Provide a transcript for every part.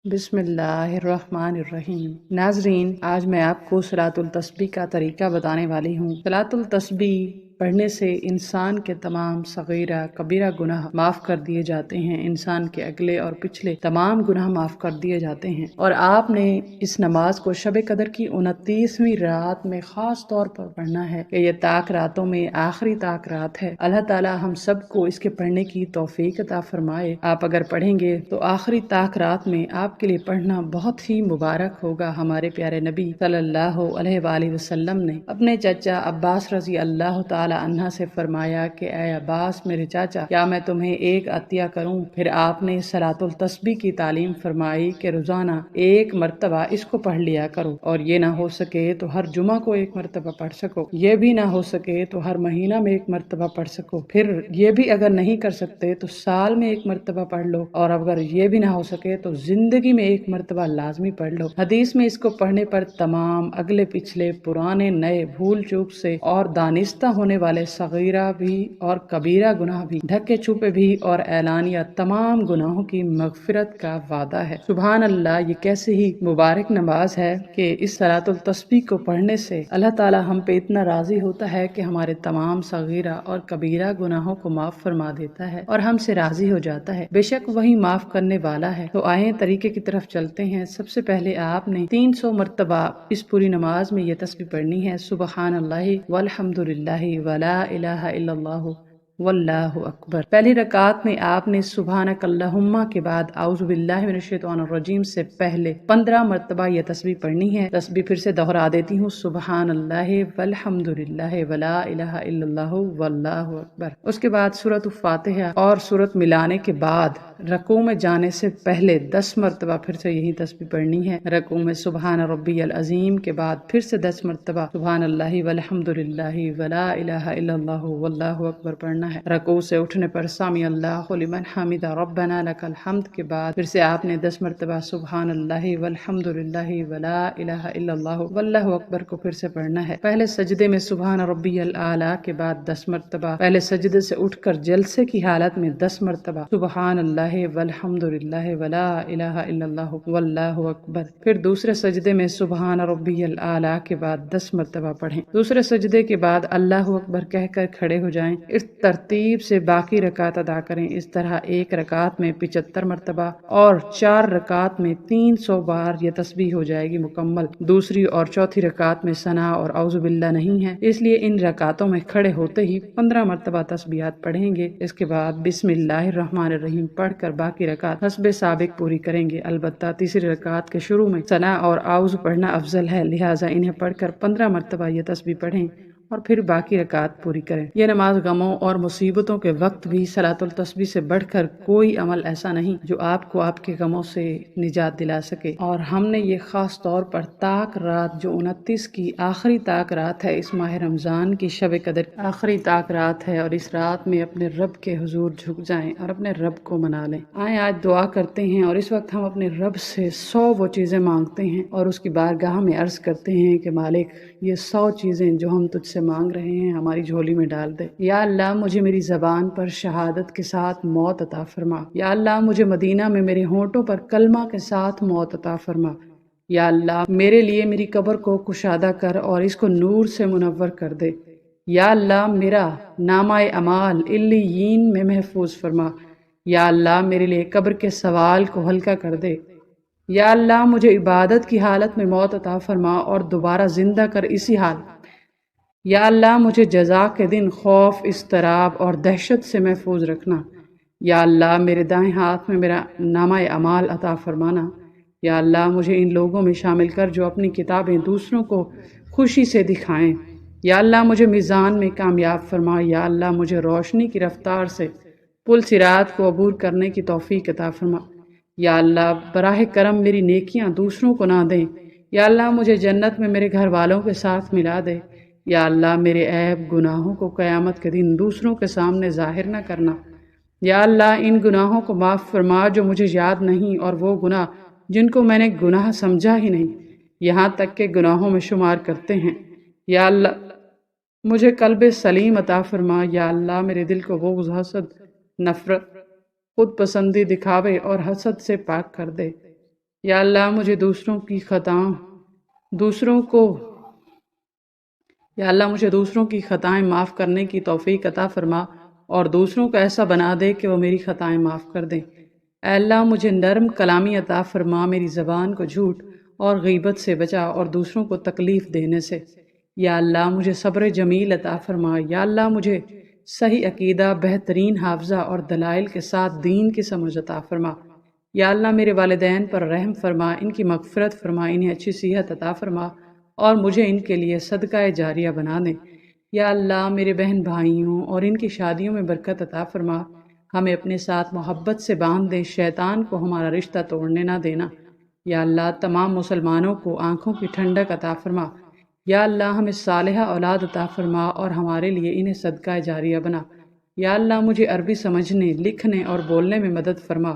بسم اللہ الرحمن الرحیم۔ ناظرین، آج میں آپ کو صلاۃ التسبیح کا طریقہ بتانے والی ہوں۔ صلاۃ التسبیح پڑھنے سے انسان کے تمام صغیرہ کبیرہ گناہ معاف کر دیے جاتے ہیں، انسان کے اگلے اور پچھلے تمام گناہ معاف کر دیے جاتے ہیں۔ اور آپ نے اس نماز کو شب قدر کی 29ویں رات میں خاص طور پر پڑھنا ہے کہ یہ تاک راتوں میں آخری تاک رات ہے۔ اللہ تعالی ہم سب کو اس کے پڑھنے کی توفیق عطا فرمائے۔ آپ اگر پڑھیں گے تو آخری تاک رات میں آپ کے لیے پڑھنا بہت ہی مبارک ہوگا۔ ہمارے پیارے نبی صلی اللہ علیہ وآلہ وسلم نے اپنے چچا عباس رضی اللہ تعالی عنہ سے فرمایا کہ اے عباس میرے چاچا، کیا میں تمہیں ایک عطیہ کروں؟ پھر آپ نے صلاۃ التسبیح کی تعلیم فرمائی کہ روزانہ ایک مرتبہ اس کو پڑھ لیا کرو، اور یہ نہ ہو سکے تو ہر جمعہ کو ایک مرتبہ پڑھ سکو، یہ بھی نہ ہو سکے تو ہر مہینہ میں ایک مرتبہ پڑھ سکو، پھر یہ بھی اگر نہیں کر سکتے تو سال میں ایک مرتبہ پڑھ لو، اور اگر یہ بھی نہ ہو سکے تو زندگی میں ایک مرتبہ لازمی پڑھ لو۔ حدیث میں اس کو پڑھنے پر تمام اگلے پچھلے پرانے نئے بھول چوک سے اور دانستہ ہونے والے صغیرہ بھی اور کبیرہ گناہ بھی، ڈھکے چھپے بھی اور اعلانیہ تمام گناہوں کی مغفرت کا وعدہ ہے۔ سبحان اللہ، یہ کیسے ہی مبارک نماز ہے کہ اس صلاۃ التسبیح کو پڑھنے سے اللہ تعالی ہم پہ اتنا راضی ہوتا ہے کہ ہمارے تمام صغیرہ اور کبیرہ گناہوں کو معاف فرما دیتا ہے اور ہم سے راضی ہو جاتا ہے۔ بے شک وہی معاف کرنے والا ہے۔ تو آئیں طریقے کی طرف چلتے ہیں۔ سب سے پہلے آپ نے 300 مرتبہ اس پوری نماز میں یہ تسبیح پڑھنی ہے، سبحان اللہ والحمد للہ ولا الہ الا اللہ واللہ اکبر۔ پہلی رکعت میں آپ نے سبحانک اللہم کے بعد اعوذ باللہ من الشیطان الرجیم سے پہلے 15 مرتبہ یہ تسبیح پڑھنی ہے۔ تسبیح پھر سے دہرا دیتی ہوں، سبحان اللہ والحمد للہ ولا الہ الا اللہ واللہ اکبر۔ اس کے بعد سورۃ الفاتحہ اور سورت ملانے کے بعد رکوع میں جانے سے پہلے 10 مرتبہ پھر سے یہی تسبیح پڑھنی ہے۔ رکوع میں سبحان ربی العظیم کے بعد پھر سے 10 مرتبہ سبحان اللہ والحمد للہ ولا الہ الا اللہ واللہ اکبر پڑھنا ہے۔ رکوع سے اٹھنے پر سمی اللہ لمن حمدہ ربنا لک الحمد کے بعد پھر سے آپ نے 10 مرتبہ سبحان اللہ والحمد للہ ولا الہ الا اللہ واللہ اکبر کو پھر سے پڑھنا ہے۔ پہلے سجدے میں سبحان ربی الاعلی کے بعد 10 مرتبہ، پہلے سجدے سے اٹھ کر جلسے کی حالت میں 10 مرتبہ سبحان اللہ والحمد للہ ولا الہ الا اللہ واللہ اکبر، پھر دوسرے سجدے میں سبحان ربی الاعلی کے بعد 10 مرتبہ پڑھیں۔ دوسرے سجدے کے بعد اللہ اکبر کہہ کر کھڑے ہو جائیں۔ اس ترتیب سے باقی رکعت ادا کریں۔ اس طرح ایک رکعت میں 75 مرتبہ اور 4 رکعت میں 300 بار یہ تسبیح ہو جائے گی مکمل۔ دوسری اور چوتھی رکعت میں ثنا اور اعوذ باللہ نہیں ہے، اس لیے ان رکعتوں میں کھڑے ہوتے ہی 15 مرتبہ تسبیحات پڑھیں گے۔ اس کے بعد بسم اللہ الرحمن الرحیم پڑھ کر باقی رکعت حسب سابق پوری کریں گے۔ البتہ تیسری رکعت کے شروع میں ثنا اور اعوذ پڑھنا افضل ہے، لہٰذا انہیں پڑھ کر 15 مرتبہ یہ تسبیح پڑھیں اور پھر باقی رکعت پوری کریں۔ یہ نماز غموں اور مصیبتوں کے وقت بھی صلاۃ التسبیح سے بڑھ کر کوئی عمل ایسا نہیں جو آپ کو آپ کے غموں سے نجات دلا سکے، اور ہم نے یہ خاص طور پر تاک رات جو 29 کی آخری تاک رات ہے، اس ماہ رمضان کی شب قدر آخری تاک رات ہے، اور اس رات میں اپنے رب کے حضور جھک جائیں اور اپنے رب کو منا لیں۔ آئیں آج دعا کرتے ہیں، اور اس وقت ہم اپنے رب سے 100 وہ چیزیں مانگتے ہیں اور اس کی بارگاہ میں عرض کرتے ہیں کہ مالک یہ 100 چیزیں جو ہم تجھ سے مانگ رہے ہیں ہماری جھولی میں ڈال دے۔ یا اللہ مجھے میری زبان پر شہادت کے ساتھ موت عطا فرما۔ یا اللہ مجھے مدینہ میں میرے ہونٹوں پر کلمہ کے ساتھ موت عطا فرما۔ یا اللہ میرے لیے میری قبر کو کشادہ کر اور اس کو نور سے منور کر دے۔ یا اللہ میرا نامہ اعمال علیین میں محفوظ فرما۔ یا اللہ میرے لیے قبر کے سوال کو ہلکا کر دے۔ یا اللہ مجھے عبادت کی حالت میں موت عطا فرما اور دوبارہ زندہ کر اسی حال۔ یا اللہ مجھے جزا کے دن خوف، اضطراب اور دہشت سے محفوظ رکھنا۔ یا اللہ میرے دائیں ہاتھ میں میرا نامہ اعمال عطا فرمانا۔ یا اللہ مجھے ان لوگوں میں شامل کر جو اپنی کتابیں دوسروں کو خوشی سے دکھائیں۔ یا اللہ مجھے میزان میں کامیاب فرما۔ یا اللہ مجھے روشنی کی رفتار سے پل صراط کو عبور کرنے کی توفیق عطا فرما۔ یا اللہ براہ کرم میری نیکیاں دوسروں کو نہ دیں۔ یا اللہ مجھے جنت میں میرے گھر والوں کے ساتھ ملا دے۔ یا اللہ میرے عیب گناہوں کو قیامت کے دن دوسروں کے سامنے ظاہر نہ کرنا۔ یا اللہ ان گناہوں کو معاف فرما جو مجھے یاد نہیں، اور وہ گناہ جن کو میں نے گناہ سمجھا ہی نہیں، یہاں تک کہ گناہوں میں شمار کرتے ہیں۔ یا اللہ مجھے قلب سلیم عطا فرما۔ یا اللہ میرے دل کو بغض، حسد، نفرت، خود پسندی، دکھاوے اور حسد سے پاک کر دے۔ یا اللہ مجھے دوسروں کو یا اللہ مجھے دوسروں کی خطائیں معاف کرنے کی توفیق عطا فرما اور دوسروں کو ایسا بنا دے کہ وہ میری خطائیں معاف کر دیں۔ اے اللہ مجھے نرم کلامی عطا فرما، میری زبان کو جھوٹ اور غیبت سے بچا اور دوسروں کو تکلیف دینے سے۔ یا اللہ مجھے صبر جمیل عطا فرما۔ یا اللہ مجھے صحیح عقیدہ، بہترین حافظہ اور دلائل کے ساتھ دین کی سمجھ عطا فرما۔ یا اللہ میرے والدین پر رحم فرما، ان کی مغفرت فرما، انہیں اچھی صحت عطا فرما اور مجھے ان کے لیے صدقہ جاریہ بنا دیں۔ یا اللہ میرے بہن بھائیوں اور ان کی شادیوں میں برکت عطا فرما، ہمیں اپنے ساتھ محبت سے باندھ دے، شیطان کو ہمارا رشتہ توڑنے نہ دینا۔ یا اللہ تمام مسلمانوں کو آنکھوں کی ٹھنڈک عطا فرما۔ یا اللہ ہمیں صالحہ اولاد عطا فرما اور ہمارے لیے انہیں صدقہ جاریہ بنا۔ یا اللہ مجھے عربی سمجھنے، لکھنے اور بولنے میں مدد فرما۔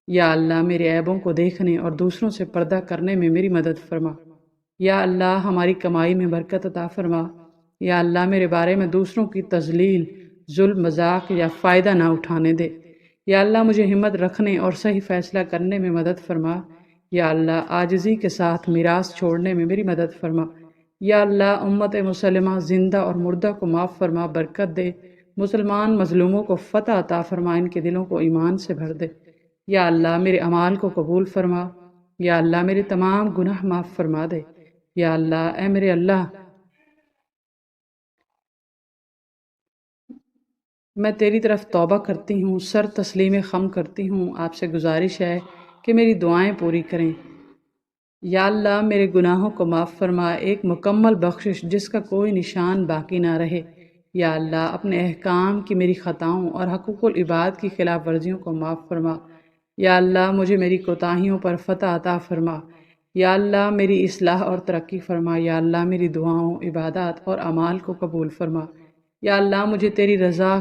یا اللہ میرے عیبوں کو دیکھنے اور دوسروں سے پردہ کرنے میں میری مدد فرما۔ یا اللہ ہماری کمائی میں برکت عطا فرما۔ یا اللہ میرے بارے میں دوسروں کی تضلیل، ظلم، مذاق یا فائدہ نہ اٹھانے دے۔ یا اللہ مجھے ہمت رکھنے اور صحیح فیصلہ کرنے میں مدد فرما۔ یا اللہ عاجزی کے ساتھ میراث چھوڑنے میں میری مدد فرما۔ یا اللہ امت مسلمہ زندہ اور مردہ کو معاف فرما، برکت دے، مسلمان مظلوموں کو فتح عطا فرما، ان کے دلوں کو ایمان سے بھر دے۔ یا اللہ میرے اعمال کو قبول فرما۔ یا اللہ میرے تمام گناہ معاف فرما دے۔ یا اللہ اے میرے اللہ میں تیری طرف توبہ کرتی ہوں، سر تسلیم خم کرتی ہوں، آپ سے گزارش ہے کہ میری دعائیں پوری کریں۔ یا اللہ میرے گناہوں کو معاف فرما، ایک مکمل بخشش جس کا کوئی نشان باقی نہ رہے۔ یا اللہ اپنے احکام کی میری خطاؤں اور حقوق العباد کی خلاف ورزیوں کو معاف فرما۔ یا اللہ مجھے میری کوتاہیوں پر فتح عطا فرما۔ یا اللہ میری اصلاح اور ترقی فرما۔ یا اللہ میری دعاؤں، عبادات اور اعمال کو قبول فرما۔ یا اللہ مجھے تیری رضا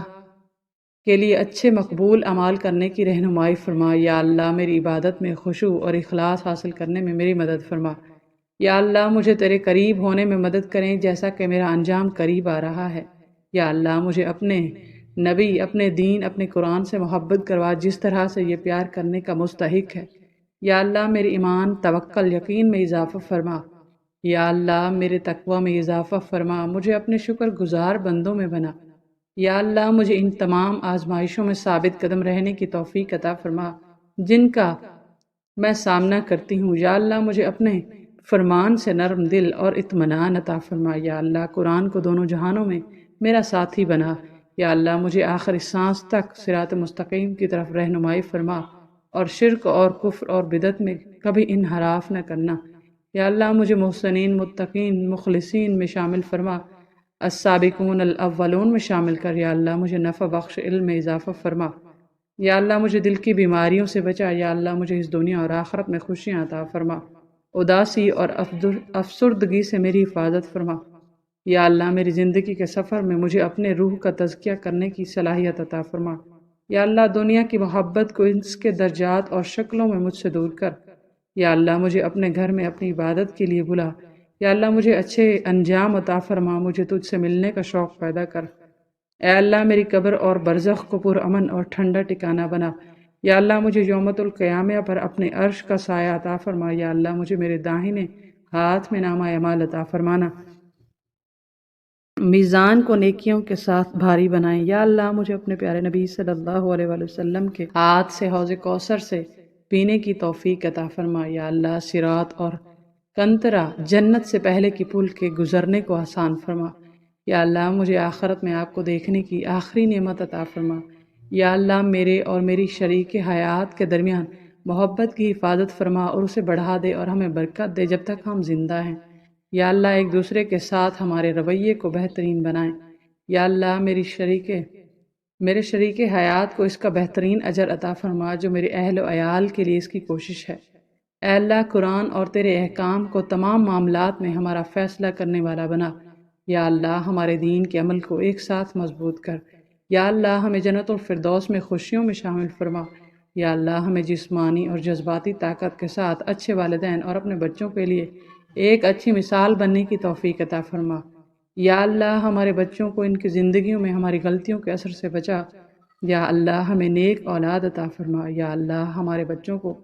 کے لیے اچھے مقبول اعمال کرنے کی رہنمائی فرما۔ یا اللہ میری عبادت میں خشوع اور اخلاص حاصل کرنے میں میری مدد فرما۔ یا اللہ مجھے تیرے قریب ہونے میں مدد کریں جیسا کہ میرا انجام قریب آ رہا ہے۔ یا اللہ مجھے اپنے نبی، اپنے دین، اپنے قرآن سے محبت کروا جس طرح سے یہ پیار کرنے کا مستحق ہے۔ یا اللہ میرے ایمان، توکل، یقین میں اضافہ فرما۔ یا اللہ میرے تقوی میں اضافہ فرما، مجھے اپنے شکر گزار بندوں میں بنا۔ یا اللہ مجھے ان تمام آزمائشوں میں ثابت قدم رہنے کی توفیق عطا فرما جن کا میں سامنا کرتی ہوں۔ یا اللہ مجھے اپنے فرمان سے نرم دل اور اطمینان عطا فرما۔ یا اللہ قرآن کو دونوں جہانوں میں میرا ساتھی بنا۔ یا اللہ مجھے آخری سانس تک صراط مستقیم کی طرف رہنمائی فرما اور شرک اور کفر اور بدعت میں کبھی انحراف نہ کرنا۔ یا اللہ مجھے محسنین، متقین، مخلصین میں شامل فرما، السابقون الاولون میں شامل کر۔ یا اللہ مجھے نفع بخش، علم میں اضافہ فرما۔ یا اللہ مجھے دل کی بیماریوں سے بچا۔ یا اللہ مجھے اس دنیا اور آخرت میں خوشیاں عطا فرما، اداسی اور افسردگی سے میری حفاظت فرما۔ یا اللہ میری زندگی کے سفر میں مجھے اپنے روح کا تزکیہ کرنے کی صلاحیت عطا فرما۔ یا اللہ دنیا کی محبت کو اس کے درجات اور شکلوں میں مجھ سے دور کر۔ یا اللہ مجھے اپنے گھر میں اپنی عبادت کے لیے بلا۔ یا اللہ مجھے اچھے انجام عطا فرما، مجھے تجھ سے ملنے کا شوق پیدا کر۔ اے اللہ میری قبر اور برزخ کو پرامن اور ٹھنڈا ٹھکانہ بنا۔ یا اللہ مجھے یومۃ القیامہ پر اپنے عرش کا سایہ عطا فرما۔ یا اللہ مجھے میرے داہنے ہاتھ میں نامہ اعمال عطا فرمانا، میزان کو نیکیوں کے ساتھ بھاری بنائیں۔ یا اللہ مجھے اپنے پیارے نبی صلی اللہ علیہ وآلہ وسلم کے ہاتھ سے حوض کوثر سے پینے کی توفیق عطا فرما۔ یا اللہ صراط اور کنترا جنت سے پہلے کی پل کے گزرنے کو آسان فرما۔ یا اللہ مجھے آخرت میں آپ کو دیکھنے کی آخری نعمت عطا فرما۔ یا اللہ میرے اور میری شریک حیات کے درمیان محبت کی حفاظت فرما اور اسے بڑھا دے اور ہمیں برکت دے جب تک ہم زندہ ہیں۔ یا اللہ ایک دوسرے کے ساتھ ہمارے رویے کو بہترین بنائیں۔ یا اللہ میرے شریک حیات کو اس کا بہترین اجر عطا فرما جو میرے اہل و عیال کے لیے اس کی کوشش ہے۔ اے اللہ قرآن اور تیرے احکام کو تمام معاملات میں ہمارا فیصلہ کرنے والا بنا۔ یا اللہ ہمارے دین کے عمل کو ایک ساتھ مضبوط کر۔ یا اللہ ہمیں جنت الفردوس میں خوشیوں میں شامل فرما۔ یا اللہ ہمیں جسمانی اور جذباتی طاقت کے ساتھ اچھے والدین اور اپنے بچوں کے لیے ایک اچھی مثال بننے کی توفیق عطا فرما۔ یا اللہ ہمارے بچوں کو ان کی زندگیوں میں ہماری غلطیوں کے اثر سے بچا۔ یا اللہ ہمیں نیک اولاد عطا فرما۔ یا اللہ ہمارے بچوں کو